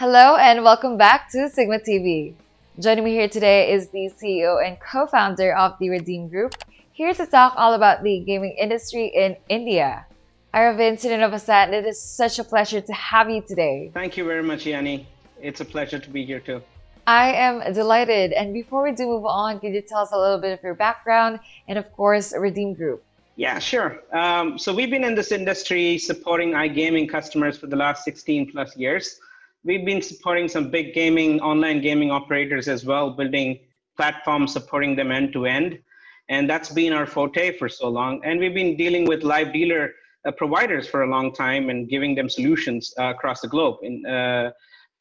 Hello and welcome back to SiGMA TV. Joining me here today is the CEO and co-founder of the REDIM Group, here to talk all about the gaming industry in India. Aravind Srinavasan, it is such a pleasure to have you today. Thank you very much, Yanni. It's a pleasure to be here too. I am delighted. And before we do move on, could you tell us a little bit of your background and, of course, REDIM Group? Yeah, sure. So we've been in this industry supporting iGaming customers for the last 16 plus years. We've been supporting some big online gaming operators as well, building platforms, supporting them end to end. And that's been our forte for so long. And we've been dealing with live dealer providers for a long time and giving them solutions across the globe.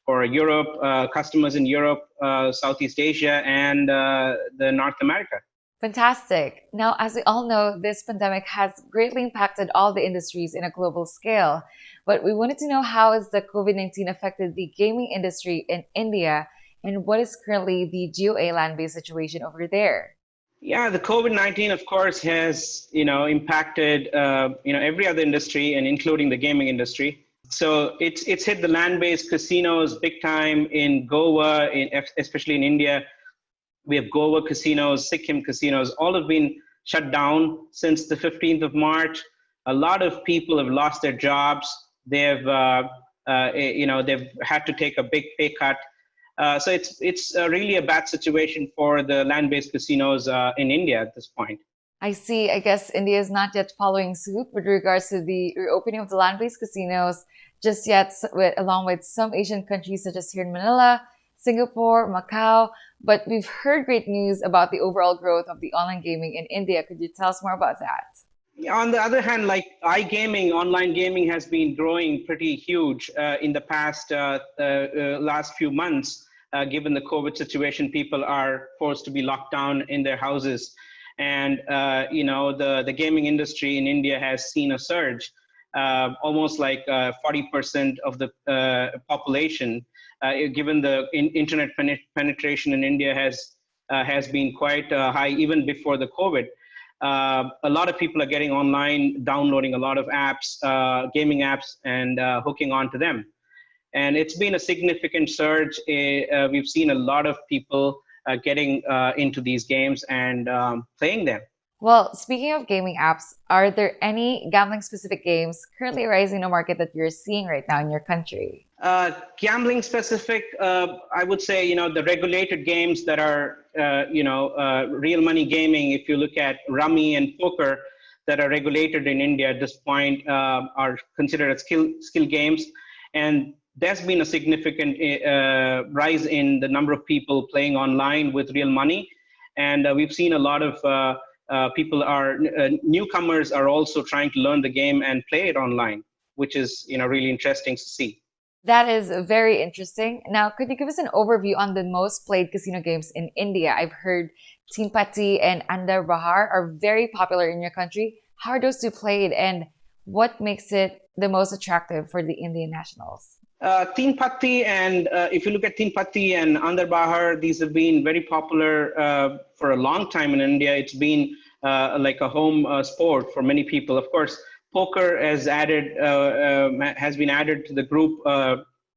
For Europe, customers in Europe, Southeast Asia, and the North America. Fantastic. Now, as we all know, this pandemic has greatly impacted all the industries in a global scale. But we wanted to know how has the COVID-19 affected the gaming industry in India, and what is currently the GOA land-based situation over there? Yeah, the COVID-19, of course, has impacted every other industry, and including the gaming industry. So it's hit the land-based casinos big time in Goa, especially in India. We have Goa casinos, Sikkim casinos, all have been shut down since the 15th of March. A lot of people have lost their jobs. They've they've had to take a big pay cut. So it's really a bad situation for the land-based casinos in India at this point. I see. I guess India is not yet following suit with regards to the reopening of the land-based casinos just yet, along with some Asian countries such as here in Manila, Singapore, Macau. But we've heard great news about the overall growth of the online gaming in India. Could you tell us more about that? On the other hand, like iGaming, online gaming has been growing pretty huge in the past last few months. Given the COVID situation, people are forced to be locked down in their houses. And the gaming industry in India has seen a surge, almost like 40% of the population. Given the internet penetration in India has been quite high even before the COVID. A lot of people are getting online, downloading a lot of apps, gaming apps, and hooking onto them. And it's been a significant surge. We've seen a lot of people getting into these games and playing them. Well, speaking of gaming apps, are there any gambling-specific games currently arising in the market that you're seeing right now in your country? Gambling specific, I would say, the regulated games that are, real money gaming, if you look at rummy and poker that are regulated in India at this point, are considered as skill games. And there's been a significant rise in the number of people playing online with real money. And we've seen a lot of newcomers are also trying to learn the game and play it online, which is, really interesting to see. That is very interesting. Now, could you give us an overview on the most played casino games in India? I've heard Teen Patti and Andar Bahar are very popular in your country. How are those two played, and what makes it the most attractive for the Indian nationals? Teen Patti and if you look at Teen Patti and Andar Bahar, these have been very popular for a long time in India. It's been like a home sport for many people. Of course, poker has been added to the group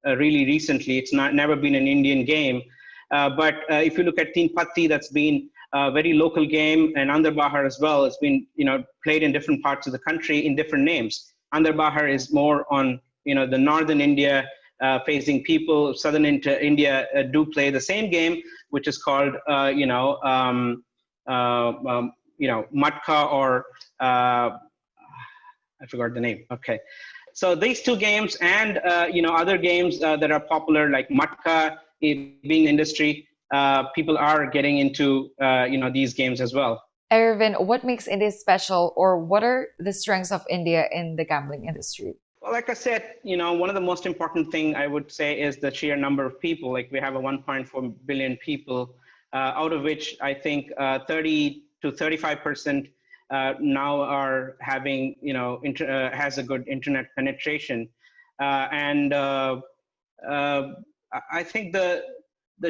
really recently. It's never been an Indian game. But if you look at Teen Patti, that's been a very local game, and Andar Bahar as well. It's been played in different parts of the country in different names. Andar Bahar is more on the northern India facing people. Southern India do play the same game, which is called Matka, or I forgot the name. Okay, so these two games and other games that are popular like Matka, being industry, people are getting into these games as well. Aravind, what makes India special, or what are the strengths of India in the gambling industry? Well, like I said, one of the most important thing I would say is the sheer number of people. Like we have a 1.4 billion people, out of which I think 30 to 35% now are having, has a good internet penetration. And I think the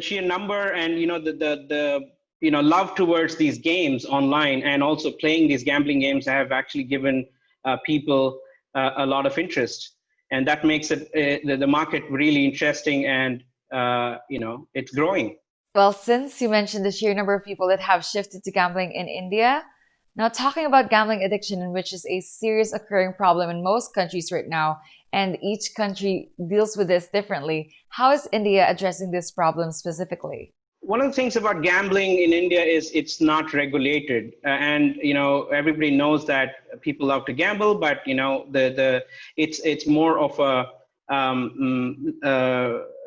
sheer number and, the love towards these games online and also playing these gambling games have actually given people a lot of interest. and that makes it the market really interesting, and it's growing. Well, since you mentioned the sheer number of people that have shifted to gambling in India, now talking about gambling addiction, which is a serious occurring problem in most countries right now, and each country deals with this differently. How is India addressing this problem specifically? One of the things about gambling in India is it's not regulated, and everybody knows that people love to gamble, but it's more of a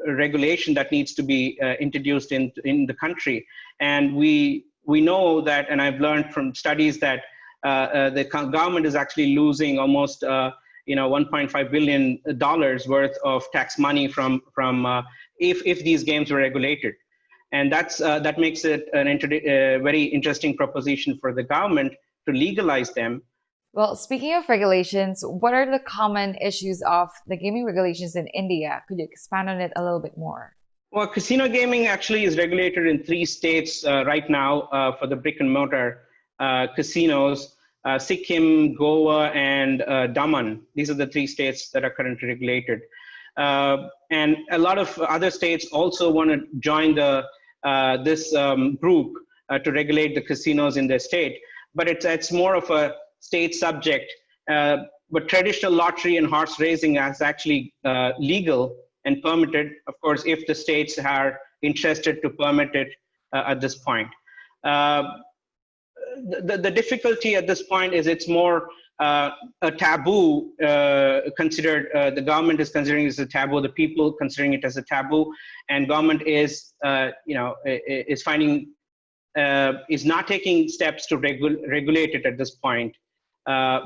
regulation that needs to be introduced in the country. And we know that, and I've learned from studies that the government is actually losing almost $1.5 billion worth of tax money from if these games were regulated. And that makes it a very interesting proposition for the government to legalize them. Well, speaking of regulations, what are the common issues of the gaming regulations in India? Could you expand on it a little bit more? Well, casino gaming actually is regulated in 3 states right now for the brick and mortar casinos: Sikkim, Goa, and Daman. These are the 3 states that are currently regulated. And a lot of other states also want to join this group to regulate the casinos in their state, but it's more of a state subject. But traditional lottery and horse racing is actually legal and permitted, of course, if the states are interested to permit it at this point. The difficulty at this point is it's more a taboo considered. The government is considering it as a taboo. The people considering it as a taboo, and government is not taking steps to regulate it at this point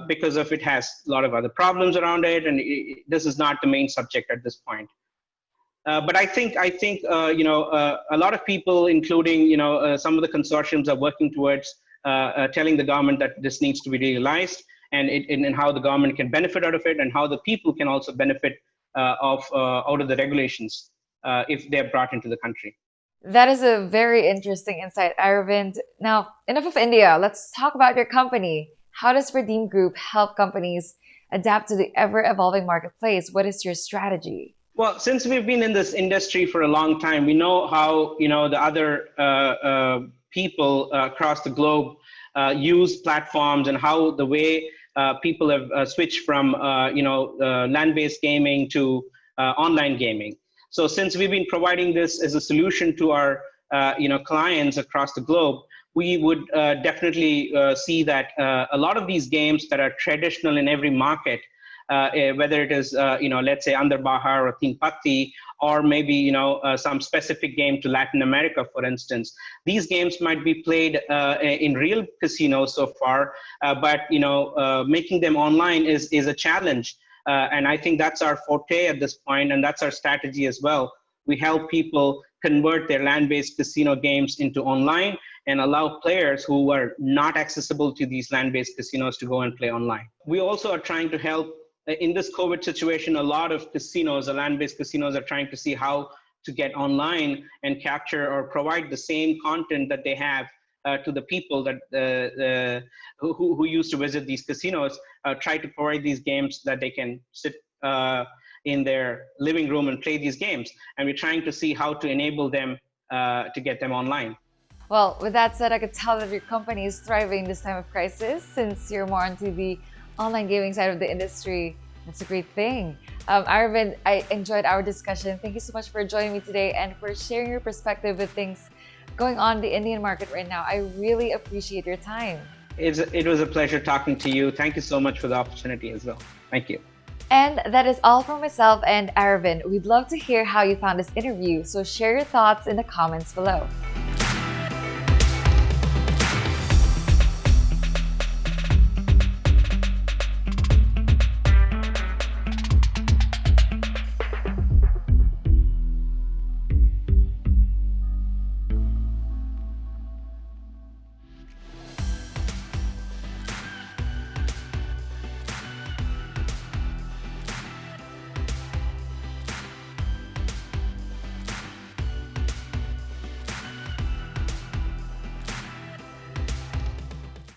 because of it has a lot of other problems around it, and this is not the main subject at this point. But I think a lot of people, including some of the consortiums, are working towards telling the government that this needs to be legalized, and how the government can benefit out of it, and how the people can also benefit out of the regulations if they're brought into the country. That is a very interesting insight, Aravind. Now, enough of India. Let's talk about your company. How does REDIM Group help companies adapt to the ever-evolving marketplace? What is your strategy? Well, since we've been in this industry for a long time, we know how the other people across the globe use platforms, and how the way people have switched from land-based gaming to online gaming. So since we've been providing this as a solution to our clients across the globe, we would definitely see that a lot of these games that are traditional in every market, whether it is let's say Andar Bahar or Teen Patti, or maybe some specific game to Latin America, for instance, these games might be played in real casinos so far, but making them online is a challenge. And I think that's our forte at this point, and that's our strategy as well. We help people convert their land-based casino games into online, and allow players who are not accessible to these land-based casinos to go and play online. We also are trying to help in this COVID situation. A lot of casinos, the land-based casinos, are trying to see how to get online and capture or provide the same content that they have to the people that who used to visit these casinos. Try to provide these games that they can sit in their living room and play these games. And we're trying to see how to enable them to get them online. Well, with that said, I could tell that your company is thriving this time of crisis, since you're more onto the online gaming side of the industry. That's a great thing. Aravind, I enjoyed our discussion. Thank you so much for joining me today and for sharing your perspective with things going on in the Indian market right now. I really appreciate your time. It was a pleasure talking to you. Thank you so much for the opportunity as well. Thank you. And that is all from myself and Aravind. We'd love to hear how you found this interview, so share your thoughts in the comments below.